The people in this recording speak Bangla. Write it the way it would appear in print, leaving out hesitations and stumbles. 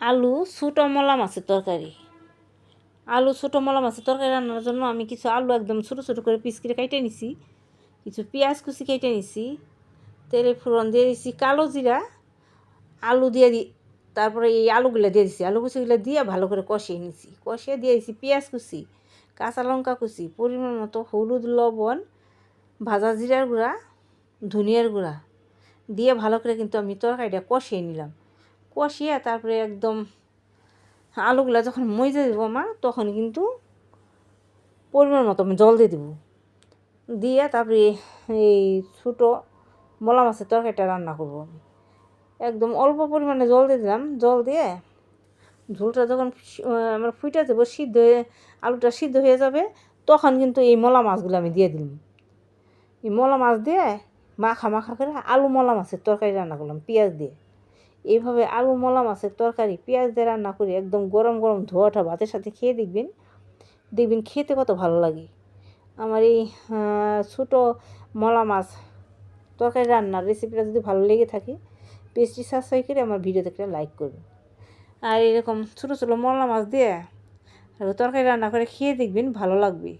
আলু ছোটো মলা মাছের তরকারি। আলু ছোটো মলা মাছের তরকারি রান্নার জন্য আমি কিছু আলু একদম ছোটো ছোটো করে পিস করে কেটে নিছি, কিছু পেঁয়াজ কুচি কেটে নিছি, তেলে ফোড়ন দিয়ে দিছি কালো জিরা, আলু দিয়ে তারপরে এই আলুগুলো দিয়ে দিছি, আলু কুচিগুলো দিয়ে ভালো করে কষিয়ে নিছি, কষিয়ে দিয়ে দিছি পেঁয়াজ কুচি, কাঁচা লঙ্কা কুচি, পরিমাণ মতো হলুদ, লবণ, ভাজা জিরার গুঁড়া, ধনিয়ার গুঁড়া দিয়ে ভালো করে কিন্তু আমি তরকারিটা কষিয়ে নিলাম। কষিয়ে তারপরে একদম আলুগুলো যখন মজে দেবো মা, তখন কিন্তু পরিমাণ মতো আমি জল দিয়ে দেবো, দিয়ে তারপরে এই ছোটো মলা মাছের তরকারিটা রান্না করবো। আমি একদম অল্প পরিমাণে জল দিয়ে দিলাম, জল দিয়ে ঝোলটা যখন আমার ফুটে যাবো, সিদ্ধ হয়ে আলুটা সিদ্ধ হয়ে যাবে, তখন কিন্তু এই মলা মাছগুলো আমি দিয়ে দিলাম। এই মলা মাছ দিয়ে মাখা মাখা করে আলু মলা মাছের তরকারি রান্না করলাম পেঁয়াজ দিয়ে। এইভাবে আলু মলা মাছের তরকারি পেঁয়াজ দিয়ে রান্না করে একদম গরম গরম ধোয়াটা ভাতের সাথে খেয়ে দেখবেন, দেখবেন খেতে কত ভালো লাগে। আমার এই ছোটো মলা মাছ তরকারি রান্নার রেসিপিটা যদি ভালো লেগে থাকে, পেজটি সাবস্ক্রাইব করে আমার ভিডিও দেখলে লাইক করবেন। আর এরকম ছোটো ছোটো মলা মাছ দিয়ে তরকারি রান্না করে খেয়ে দেখবেন, ভালো লাগবে।